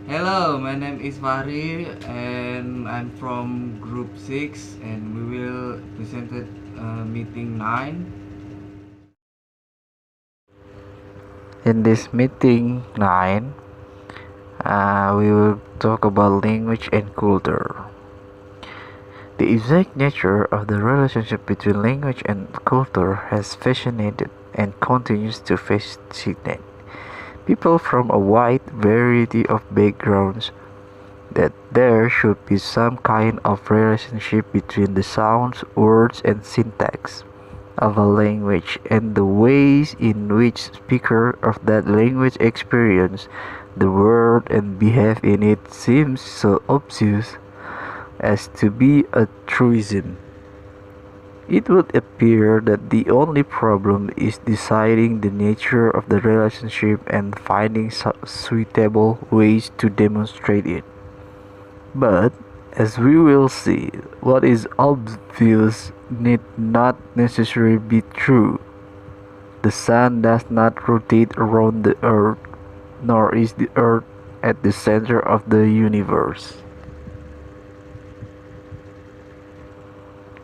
Hello, my name is Fakhry and I'm from group 6 and we will present at meeting 9. In this meeting 9, we will talk about language and culture. The exact nature of the relationship between language and culture has fascinated and continues to fascinate people from a wide variety of backgrounds. That there should be some kind of relationship between the sounds, words, and syntax of a language and the ways in which speakers of that language experience the world and behave in it seems so obvious as to be a truism. It would appear that the only problem is deciding the nature of the relationship and finding suitable ways to demonstrate it. But, as we will see, what is obvious need not necessarily be true. The sun does not rotate around the earth, nor is the earth at the center of the universe.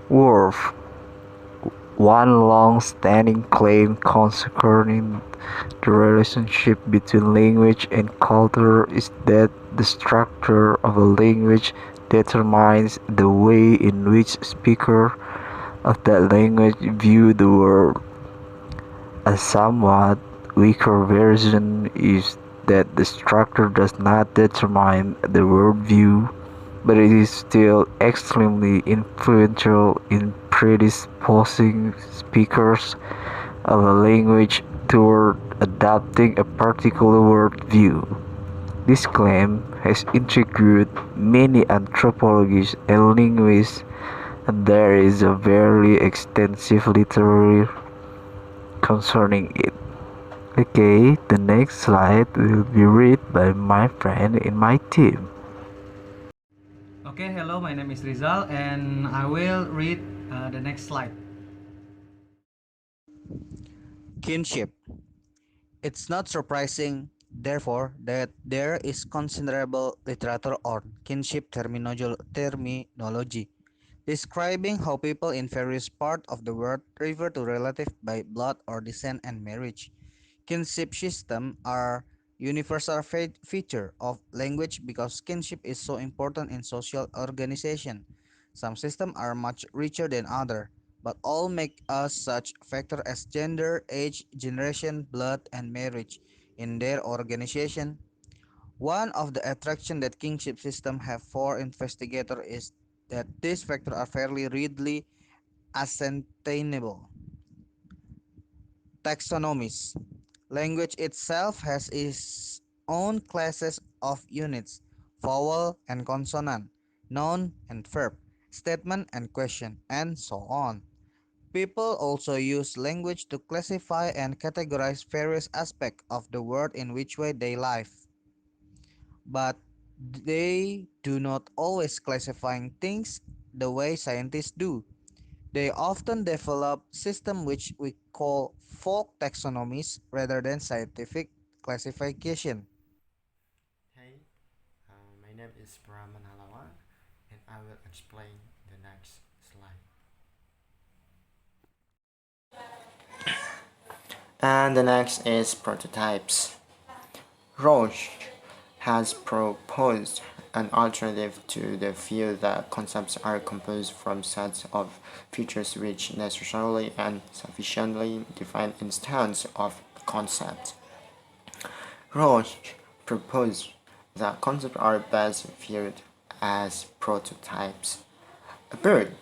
Worf, one long-standing claim concerning the relationship between language and culture is that the structure of a language determines the way in which speakers of that language view the world. A somewhat weaker version is that the structure does not determine the worldview, but it is still extremely influential in predisposing speakers of a language toward adopting a particular worldview. This claim has intrigued many anthropologists and linguists, and there is a very extensive literature concerning it. Okay, the next slide will be read by my friend in my team. Okay, hello, my name is Rizal and I will read the next slide. Kinship. It's not surprising, therefore, that there is considerable literature on kinship terminology, describing how people in various parts of the world refer to relatives by blood or descent and marriage. Kinship systems are universal feature of language because kinship is so important in social organization. Some systems are much richer than others, but all make us such factors as gender, age, generation, blood, and marriage in their organization. One of the attractions that kinship systems have for investigators is that these factors are fairly readily ascertainable. Taxonomies. Language itself has its own classes of units: vowel and consonant, noun and verb, statement and question, and so on. People also use language to classify and categorize various aspects of the world in which way they live. But they do not always classifying things the way scientists do. They often develop systems which we call folk taxonomies rather than scientific classification. Hey, my name is Perahman Halawa, and I will explain the next slide. And the next is prototypes. Roche has proposed an alternative to the view that concepts are composed from sets of features which necessarily and sufficiently define instances of concepts. Roche proposed that concepts are best viewed as prototypes. A bird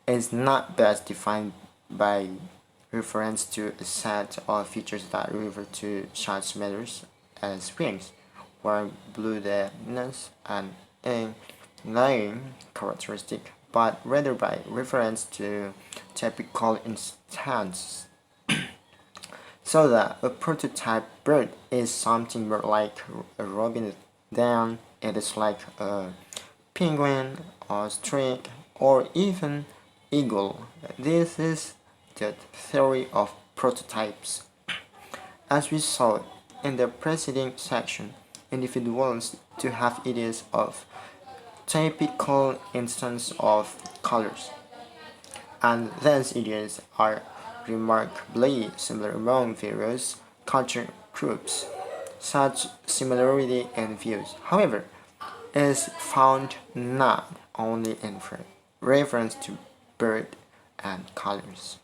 is not best defined by reference to a set of features that refer to such matters as wings, warm-bloodedness, and a laying characteristic, but rather by reference to typical instances. So that a prototype bird is something more like a robin than it is like a penguin, ostrich, or even eagle. This is the theory of prototypes. As we saw in the preceding section, individuals to have ideas of typical instance of colors, and these ideas are remarkably similar among various culture groups. Such similarity in views, however, is found not only in reference to bird and colors.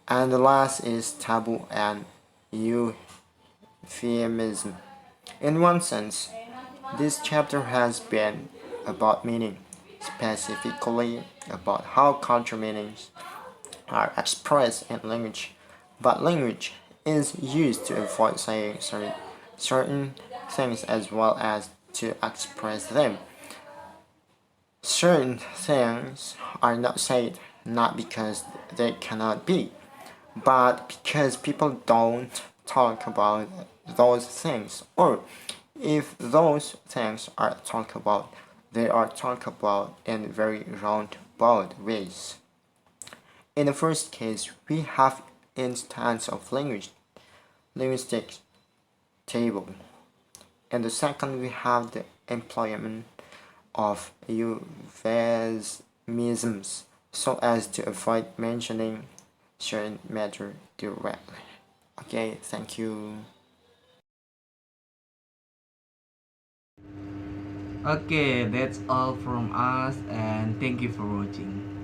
And the last is taboo and euphemism. In one sense, this chapter has been about meaning, specifically about how cultural meanings are expressed in language, but language is used to avoid saying certain things as well as to express them. Certain things are not said not because they cannot be, but because people don't talk about those things, or if those things are talked about, they are talked about in very roundabout ways. In the first case, we have instance of linguistics table. In the second, we have the employment of euphemisms so as to avoid mentioning certain matter directly. Okay, thank you. Okay, that's all from us, and thank you for watching.